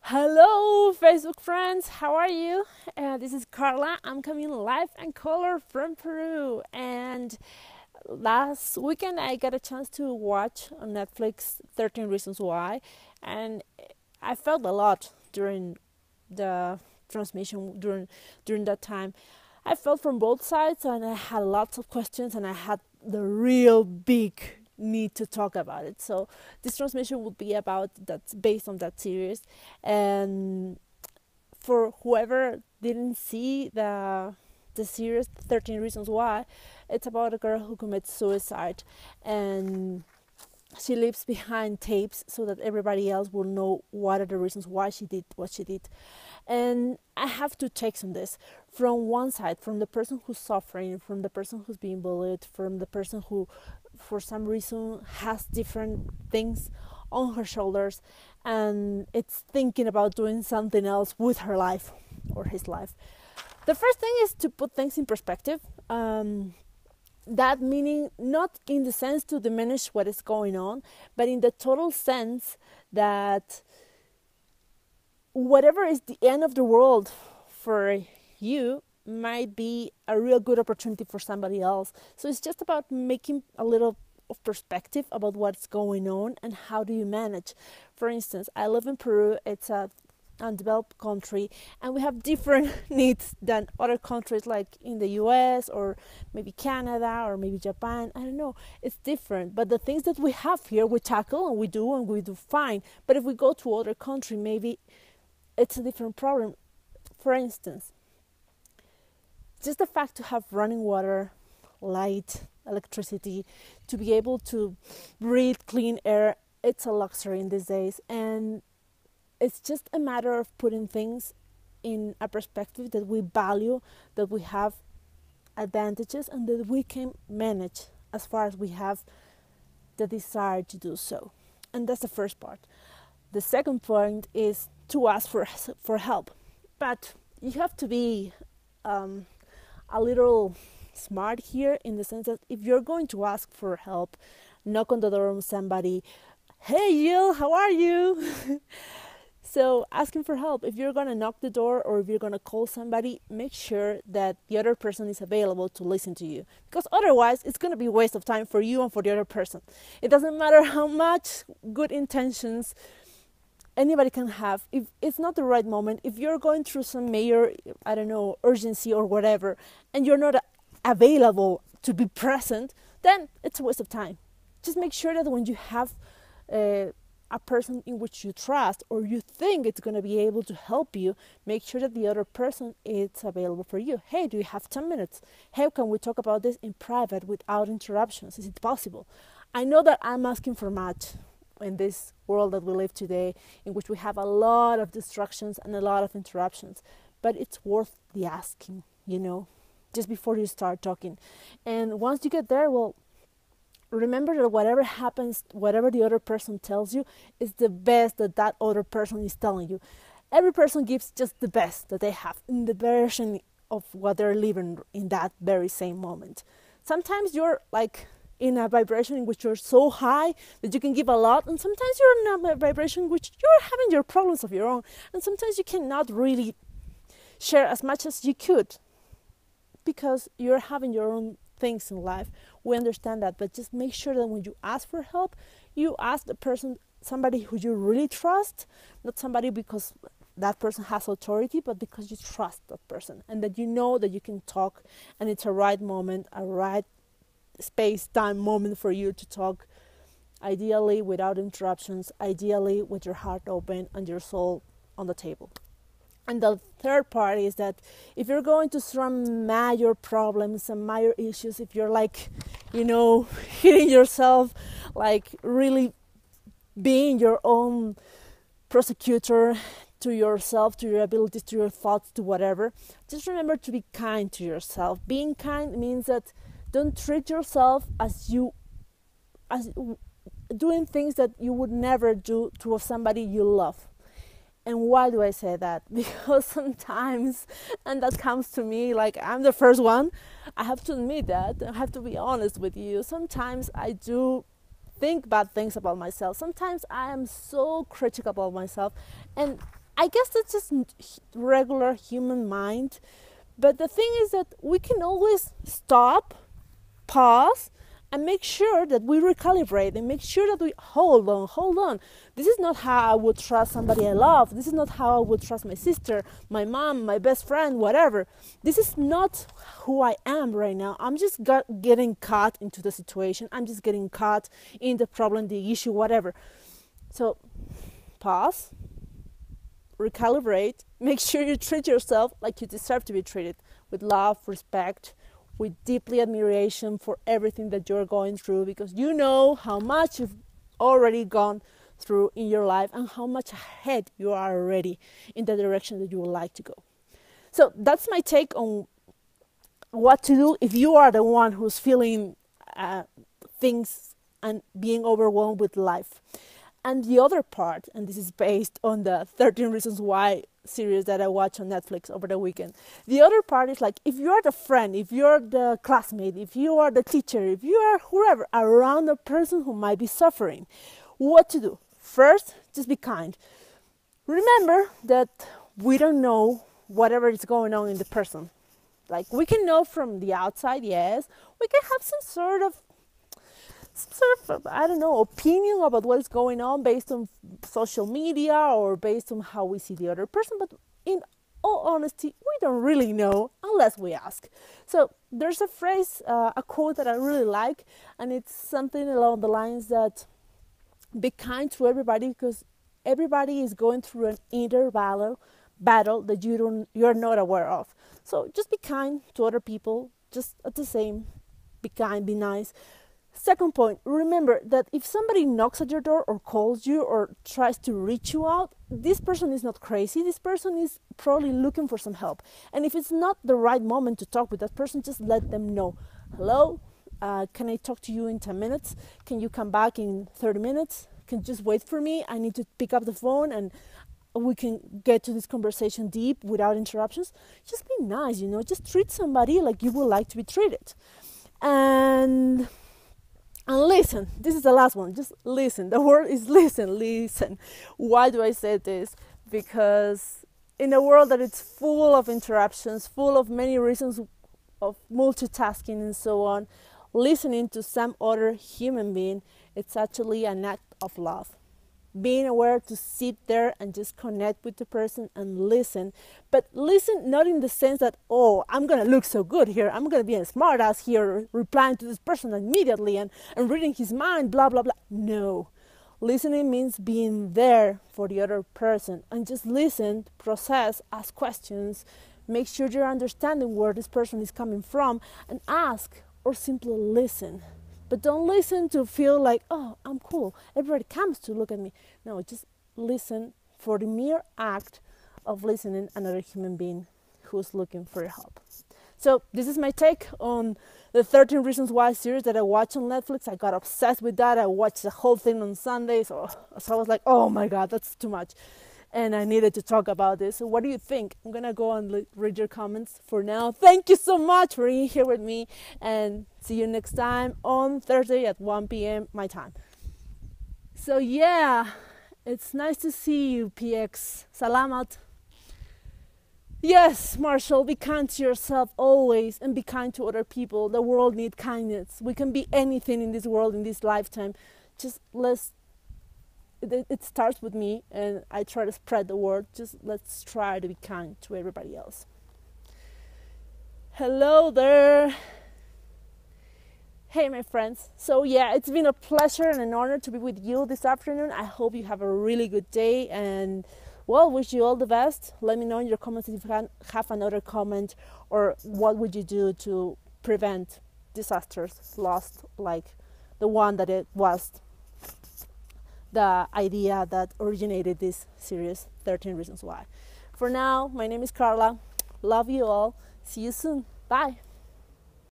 Hello, Facebook friends. How are you? This is Carla. I'm coming live and color from Peru. And last weekend, I got a chance to watch on Netflix 13 Reasons Why. And I felt a lot during the transmission, during that time. I felt from both sides, and I had lots of questions, and I had the real big need to talk about it. So this transmission will be about that's based on that series, and for whoever didn't see the series 13 Reasons Why, it's about a girl who commits suicide, and she leaves behind tapes so that everybody else will know what are the reasons why she did what she did. And I have two takes on this. From one side, from the person who's suffering, from the person who's being bullied, from the person who, for some reason, has different things on her shoulders and it's thinking about doing something else with her life or his life. The first thing is to put things in perspective. That meaning not in the sense to diminish what is going on, but in the total sense that whatever is the end of the world for you might be a real good opportunity for somebody else. So it's just about making a little of perspective about what's going on and how do you manage. For instance, I live in Peru. It's a undeveloped country, and we have different needs than other countries like in the US or maybe Canada or maybe Japan. I don't know, it's different, but the things that we have here we tackle and we do fine. But if we go to other country, maybe it's a different problem. For instance, just the fact to have running water, light, electricity, to be able to breathe clean air, it's a luxury in these days. And it's just a matter of putting things in a perspective that we value, that we have advantages, and that we can manage as far as we have the desire to do so. And that's the first part. The second point is to ask for help. But you have to be a little smart here, in the sense that if you're going to ask for help, knock on the door of somebody. Hey, Jill, how are you? So asking for help, if you're going to knock the door or if you're going to call somebody, make sure that the other person is available to listen to you. Because otherwise, it's going to be a waste of time for you and for the other person. It doesn't matter how much good intentions anybody can have. If it's not the right moment, if you're going through some major, I don't know, urgency or whatever, and you're not available to be present, then it's a waste of time. Just make sure that when you have a person in which you trust or you think it's going to be able to help you, make sure that the other person is available for you. Hey, do you have 10 minutes? How can we talk about this in private without interruptions? Is it possible? I know that I'm asking for much in this world that we live today, in which we have a lot of distractions and a lot of interruptions, but it's worth the asking, just before you start talking. And once you get there, well, remember that whatever happens, whatever the other person tells you, is the best that other person is telling you. Every person gives just the best that they have in the version of what they're living in that very same moment. Sometimes you're like in a vibration in which you're so high that you can give a lot, and sometimes you're in a vibration in which you're having your problems of your own, and sometimes you cannot really share as much as you could because you're having your own things in life. We understand that, but just make sure that when you ask for help, you ask the person, somebody who you really trust, not somebody because that person has authority, but because you trust that person and that you know that you can talk and it's a right moment, a right space, time, moment for you to talk, ideally without interruptions, ideally with your heart open and your soul on the table. And the third part is that if you're going to some major problems, some major issues, if you're like, hitting yourself, like really being your own prosecutor to yourself, to your abilities, to your thoughts, to whatever, just remember to be kind to yourself. Being kind means that don't treat yourself as doing things that you would never do to somebody you love. And why do I say that? Because sometimes, and that comes to me, like I'm the first one, I have to admit that, I have to be honest with you. Sometimes I do think bad things about myself. Sometimes I am so critical about myself. And I guess that's just regular human mind. But the thing is that we can always stop, pause, and make sure that we recalibrate and make sure that we hold on. This is not how I would trust somebody I love. This is not how I would trust my sister, my mom, my best friend, whatever. This is not who I am right now. I'm just getting caught into the situation. I'm just getting caught in the problem, the issue, whatever. So pause, recalibrate, make sure you treat yourself like you deserve to be treated, with love, respect, with deeply admiration for everything that you're going through, because you know how much you've already gone through in your life and how much ahead you are already in the direction that you would like to go. So that's my take on what to do if you are the one who's feeling things and being overwhelmed with life. And the other part, and this is based on the 13 Reasons Why series that I watched on Netflix over the weekend. The other part is like, if you're the friend, if you're the classmate, if you are the teacher, if you are whoever around a person who might be suffering, what to do? First, just be kind. Remember that we don't know whatever is going on in the person. Like, we can know from the outside, yes. We can have some sort of I don't know, opinion about what is going on based on social media or based on how we see the other person. But in all honesty, we don't really know unless we ask. So there's a phrase, a quote that I really like, and it's something along the lines that be kind to everybody, because everybody is going through an inner battle that you're not aware of. So just be kind to other people, just at the same, be kind, be nice. Second point, remember that if somebody knocks at your door or calls you or tries to reach you out, this person is not crazy. This person is probably looking for some help. And if it's not the right moment to talk with that person, just let them know. Hello, can I talk to you in 10 minutes? Can you come back in 30 minutes? Can you just wait for me? I need to pick up the phone and we can get to this conversation deep without interruptions. Just be nice, just treat somebody like you would like to be treated. And listen, this is the last one, just listen. The word is listen. Why do I say this? Because in a world that it's full of interruptions, full of many reasons of multitasking and so on, listening to some other human being, it's actually an act of love. Being aware to sit there and just connect with the person and listen. But listen not in the sense that, oh, I'm going to look so good here. I'm going to be a smart ass here replying to this person immediately and reading his mind, blah, blah, blah. No. Listening means being there for the other person and just listen, process, ask questions, make sure you're understanding where this person is coming from and ask or simply listen. But don't listen to feel like, oh, I'm cool. Everybody comes to look at me. No, just listen for the mere act of listening another human being who's looking for your help. So this is my take on the 13 Reasons Why series that I watched on Netflix. I got obsessed with that. I watched the whole thing on Sunday. So I was like, oh my God, that's too much. And I needed to talk about this. So what do you think? I'm going to go and read your comments for now. Thank you so much for being here with me. And see you next time on Thursday at 1 p.m. my time. So yeah, it's nice to see you, PX. Salamat. Yes, Marshall, be kind to yourself always and be kind to other people. The world needs kindness. We can be anything in this world, in this lifetime. Just it starts with me and I try to spread the word. Just let's try to be kind to everybody else. Hello there. Hey, my friends. So yeah, it's been a pleasure and an honor to be with you this afternoon. I hope you have a really good day and well, wish you all the best. Let me know in your comments if you have another comment or what would you do to prevent disasters lost like the one that it was the idea that originated this series, 13 Reasons Why. For now, my name is Carla. Love you all. See you soon. Bye.